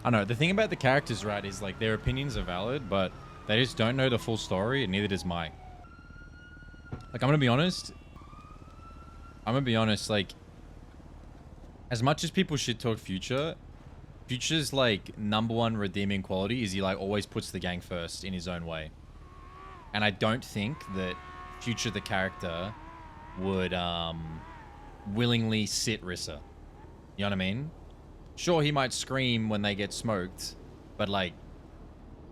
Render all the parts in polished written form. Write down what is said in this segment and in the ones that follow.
I know, the thing about the characters, right, is like their opinions are valid, but they just don't know the full story, and neither does Mike. Like, I'm gonna be honest, like, as much as people should talk Future, Future's like #1 redeeming quality is he like always puts the gang first in his own way. And I don't think that Future the character would willingly sit Rissa. You know what I mean? Sure, he might scream when they get smoked, but like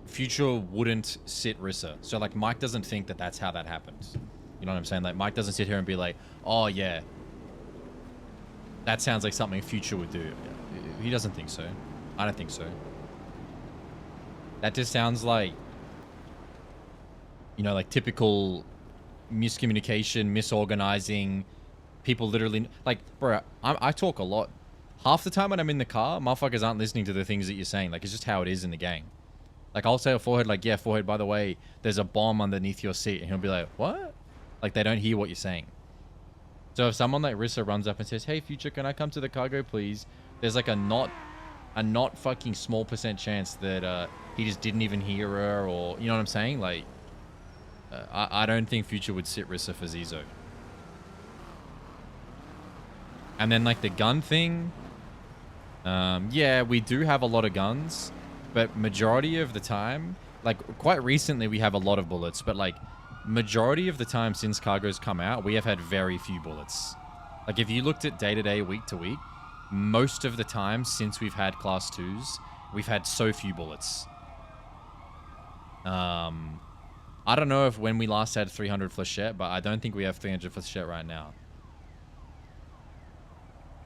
Future wouldn't sit Rissa. So like Mike doesn't think that that's how that happens. You know what I'm saying? Like Mike doesn't sit here and be like, "Oh yeah, that sounds like something Future would do." He doesn't think so. I don't think so. That just sounds like, you know, like typical miscommunication, misorganizing. People literally, like, bro, I talk a lot. Half the time when I'm in the car, motherfuckers aren't listening to the things that you're saying. Like, it's just how it is in the gang. Like, I'll say a Forehead, like, yeah, Forehead, by the way, there's a bomb underneath your seat. And he'll be like, what? Like, they don't hear what you're saying. So if someone like Rissa runs up and says, hey, Future, can I come to the cargo, please? There's like a not fucking small % chance that he just didn't even hear her, or, you know what I'm saying? Like, I don't think Future would sit Rissa for Zizo. And then like the gun thing, yeah, we do have a lot of guns, but majority of the time, like quite recently we have a lot of bullets, but like majority of the time since Cargo's come out, we have had very few bullets. Like if you looked at day to day, week to week, most of the time since we've had class 2s, we've had so few bullets. I don't know if when we last had 300 flechette, but I don't think we have 300 flechette right now.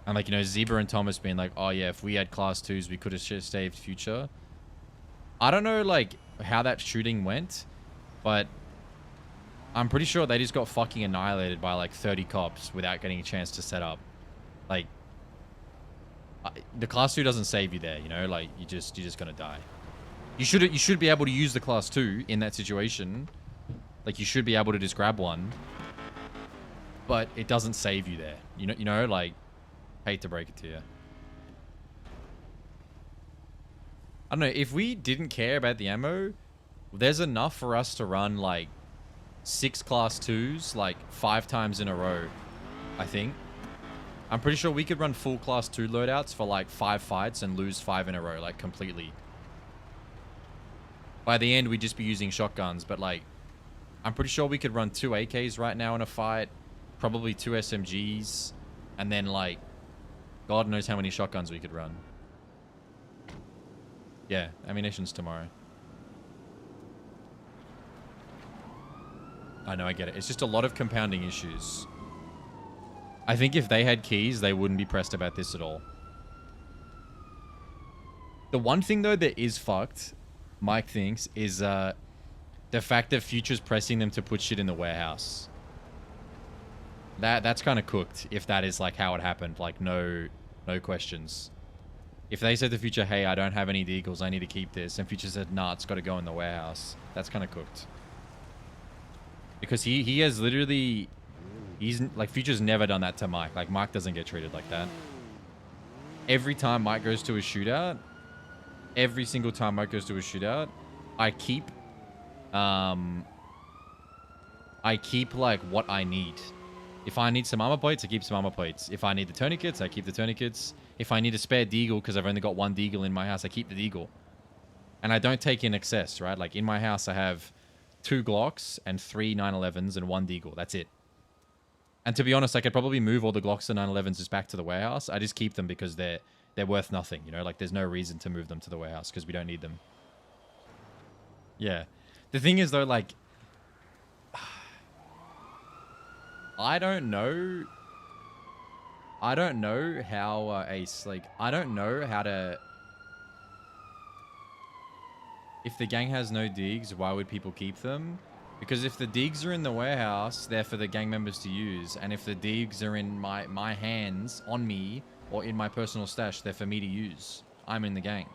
And like, you know, Zebra and Thomas being like, oh yeah, if we had class 2s, we could have saved Future. I don't know like how that shooting went, but I'm pretty sure they just got fucking annihilated by like 30 cops without getting a chance to set up. Like, the class 2 doesn't save you there, you know, like you're just gonna die. You should be able to use the class 2 in that situation. Like you should be able to just grab one, but it doesn't save you there. You know, like, hate to break it to you. I don't know, if we didn't care about the ammo, there's enough for us to run like 6 class 2s like 5 times in a row, I think. I'm pretty sure we could run full class 2 loadouts for like 5 fights and lose 5 in a row, like completely. By the end, we'd just be using shotguns, but like, I'm pretty sure we could run 2 AKs right now in a fight, probably 2 SMGs, and then like, God knows how many shotguns we could run. Yeah, ammunition's tomorrow. I know, I get it. It's just a lot of compounding issues. I think if they had keys, they wouldn't be pressed about this at all. The one thing, though, that is fucked, Mike thinks, is the fact that Future's pressing them to put shit in the warehouse. That's kind of cooked, if that is, like, how it happened. Like, no questions. If they said to Future, hey, I don't have any deagles, I need to keep this, and Future said, nah, it's got to go in the warehouse, that's kind of cooked. Because he has literally... like, Future's never done that to Mike. Like, Mike doesn't get treated like that. Every time Mike goes to a shootout, every single time Mike goes to a shootout, I keep, like, what I need. If I need some armor plates, I keep some armor plates. If I need the tourniquets, I keep the tourniquets. If I need a spare deagle, because I've only got 1 deagle in my house, I keep the deagle. And I don't take in excess, right? Like, in my house, I have 2 Glocks and 3 911s and 1 deagle. That's it. And to be honest, I could probably move all the Glocks and 911s just back to the warehouse. I just keep them because they're worth nothing, you know? Like, there's no reason to move them to the warehouse because we don't need them. Yeah. The thing is, though, like... I don't know how Ace, like, I don't know how to... If the gang has no digs, why would people keep them? Because if the digs are in the warehouse, they're for the gang members to use. And if the digs are in my hands, on me, or in my personal stash, they're for me to use. I'm in the gang.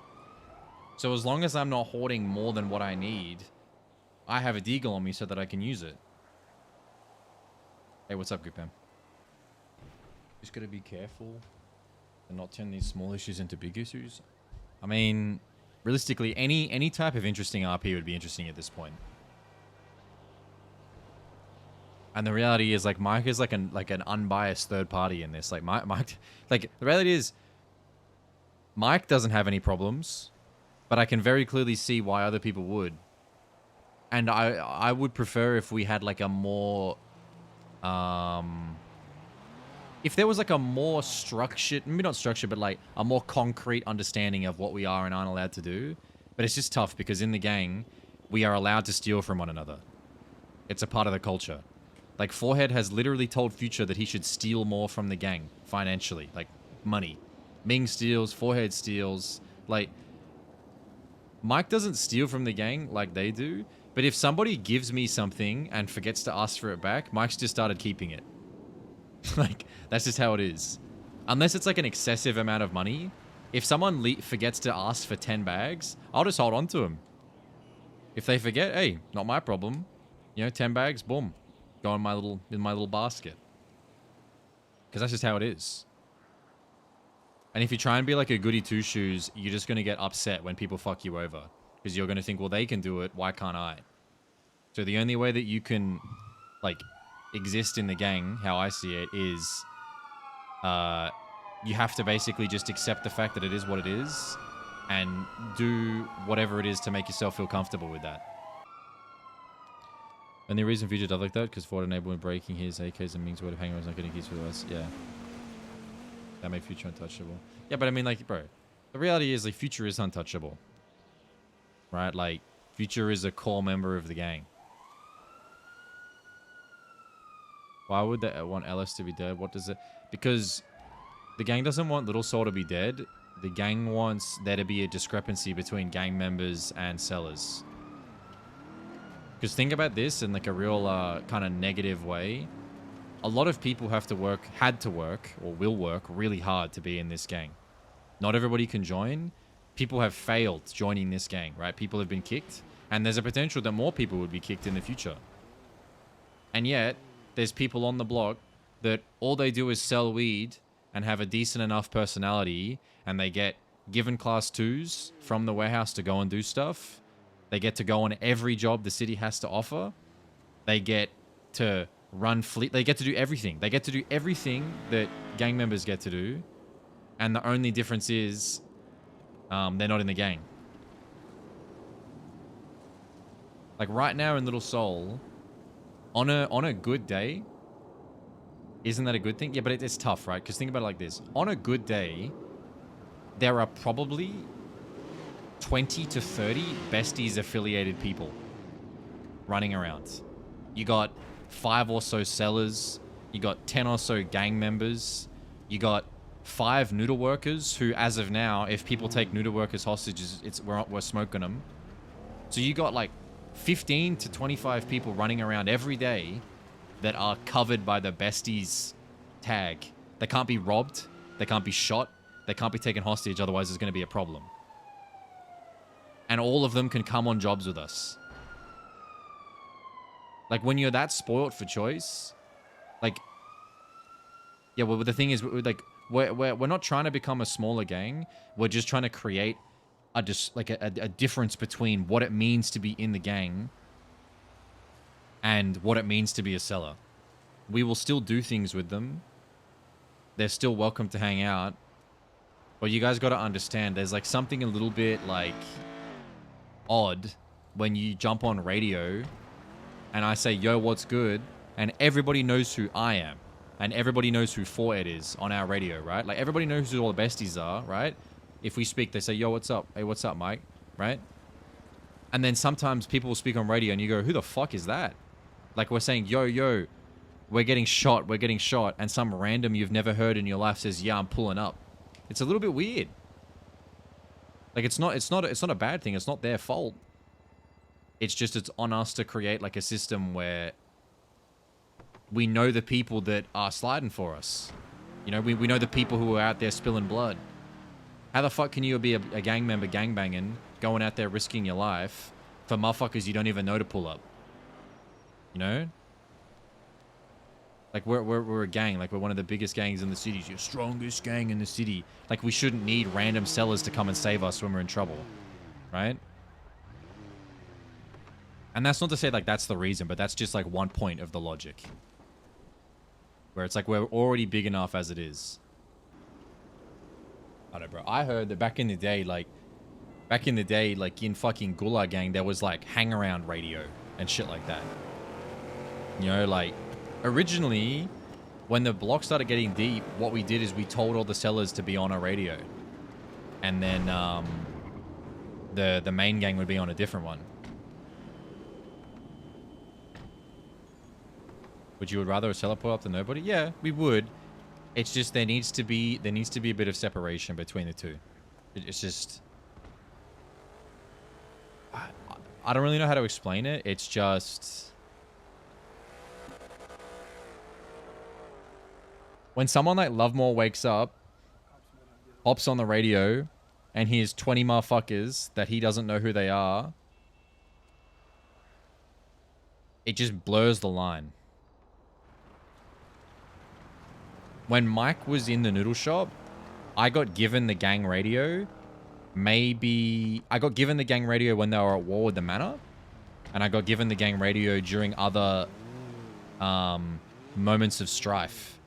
So as long as I'm not hoarding more than what I need, I have a deagle on me so that I can use it. Hey, what's up, Goopam? Just gotta be careful and not turn these small issues into big issues. I mean, realistically, any type of interesting RP would be interesting at this point. And the reality is, like, Mike is like an unbiased third party in this. Like, Mike, like, the reality is, Mike doesn't have any problems, but I can very clearly see why other people would. And I would prefer if we had like a more, if there was like a more structured, maybe not structured, but like a more concrete understanding of what we are and aren't allowed to do. But it's just tough because in the gang, we are allowed to steal from one another. It's a part of the culture. Like, Forehead has literally told Future that he should steal more from the gang financially, like money. Ming steals, Forehead steals. Like, Mike doesn't steal from the gang like they do, but if somebody gives me something and forgets to ask for it back, Mike's just started keeping it. Like, that's just how it is. Unless it's like an excessive amount of money, if someone forgets to ask for 10 bags, I'll just hold on to them. If they forget, hey, not my problem. You know, 10 bags, boom. Go in my little basket. Because that's just how it is. And if you try and be like a goody two-shoes, you're just going to get upset when people fuck you over. Because you're going to think, well, they can do it, why can't I? So the only way that you can, like, exist in the gang, how I see it, is you have to basically just accept the fact that it is what it is and do whatever it is to make yourself feel comfortable with that. And the reason Future does like that, because Ford enabled breaking his AKs and Ming's word of hanging was not getting keys for us. Yeah. That made Future untouchable. Yeah, but I mean, like, bro, the reality is, like, Future is untouchable. Right? Like, Future is a core member of the gang. Why would they want Ellis to be dead? What does it... Because the gang doesn't want Little Soul to be dead. The gang wants there to be a discrepancy between gang members and sellers. Because think about this in like a real kind of negative way. A lot of people had to work, or will work, really hard to be in this gang. Not everybody can join. People have failed joining this gang, right? People have been kicked. And there's a potential that more people would be kicked in the future. And yet, there's people on the block that all they do is sell weed and have a decent enough personality, and they get given class 2s from the warehouse to go and do stuff. They get to go on every job the city has to offer. They get to run fleet. They get to do everything. They get to do everything that gang members get to do. And the only difference is they're not in the gang. Like right now in Little Seoul, on a good day, isn't that a good thing? Yeah, but it's tough, right? Because think about it like this. On a good day, there are probably 20 to 30 besties affiliated people running around. You got 5 or so sellers. You got 10 or so gang members. You got 5 noodle workers who, as of now, if people take noodle workers hostages, we're smoking them. So you got like 15 to 25 people running around every day that are covered by the besties tag. They can't be robbed. They can't be shot. They can't be taken hostage. Otherwise, there's going to be a problem. And all of them can come on jobs with us. Like, when you're that spoiled for choice, like, yeah, well, the thing is, like, we're not trying to become a smaller gang. We're just trying to create a difference between what it means to be in the gang and what it means to be a seller. We will still do things with them. They're still welcome to hang out. But you guys got to understand, there's like something a little bit like odd when you jump on radio and I say, yo, what's good? And everybody knows who I am. And everybody knows who Forehead is on our radio, right? Like, everybody knows who all the besties are, right? If we speak, they say, yo, what's up? Hey, what's up, Mike? Right? And then sometimes people will speak on radio and you go, who the fuck is that? Like, we're saying, yo, we're getting shot. And some random you've never heard in your life says, yeah, I'm pulling up. It's a little bit weird. Like, it's not a bad thing. It's not their fault. It's just, it's on us to create like a system where we know the people that are sliding for us. You know, we know the people who are out there spilling blood. How the fuck can you be a gang member gangbanging, going out there risking your life for motherfuckers you don't even know to pull up? You know? Like, we're a gang. Like, we're one of the biggest gangs in the city. You're strongest gang in the city. Like, we shouldn't need random sellers to come and save us when we're in trouble. Right? And that's not to say, like, that's the reason, but that's just, like, one point of the logic. Where it's like, we're already big enough as it is. I don't know, bro. I heard that back in the day, like, in fucking Gulag gang, there was, like, hang-around radio and shit like that. You know, like, originally, when the block started getting deep, what we did is we told all the sellers to be on a radio. And then, the main gang would be on a different one. Would you rather a seller pull up than nobody? Yeah, we would. It's just there needs to be a bit of separation between the two. It's just I don't really know how to explain it. It's just when someone like Lovemore wakes up, hops on the radio, and hears 20 motherfuckers that he doesn't know who they are, it just blurs the line. When Mike was in the noodle shop, I got given the gang radio. I got given the gang radio when they were at war with the manor. And I got given the gang radio during other moments of strife.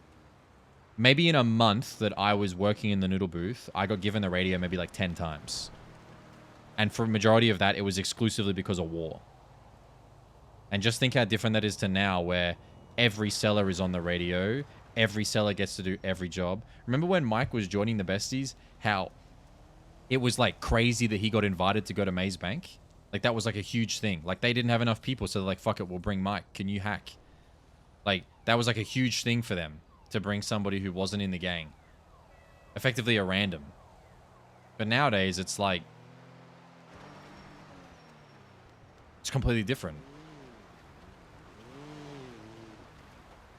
Maybe in a month that I was working in the noodle booth, I got given the radio maybe like 10 times. And for a majority of that, it was exclusively because of war. And just think how different that is to now, where every seller is on the radio. Every seller gets to do every job. Remember when Mike was joining the besties, how it was like crazy that he got invited to go to Maze Bank? Like that was like a huge thing. Like they didn't have enough people, so they're like, fuck it, we'll bring Mike. Can you hack? Like that was like a huge thing for them to bring somebody who wasn't in the gang. Effectively a random. But nowadays it's like, it's completely different.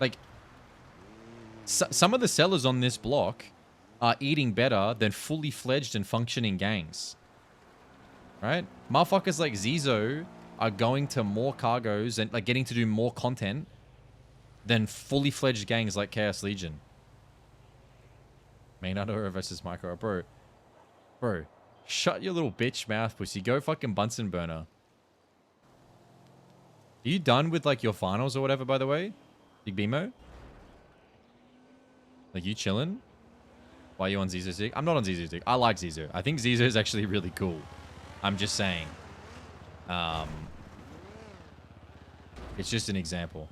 Like, some of the sellers on this block are eating better than fully fledged and functioning gangs. Right? Motherfuckers like Zizo are going to more cargoes and like getting to do more content than fully fledged gangs like Chaos Legion. Maynard versus Micro. Bro. Shut your little bitch mouth, pussy. Go fucking Bunsen burner. Are you done with like your finals or whatever, by the way? Big Bimo? Like, you chilling? Why are you on Zizo's dick? I'm not on Zizo's dick. I like Zizo. I think Zizo is actually really cool. I'm just saying. It's just an example.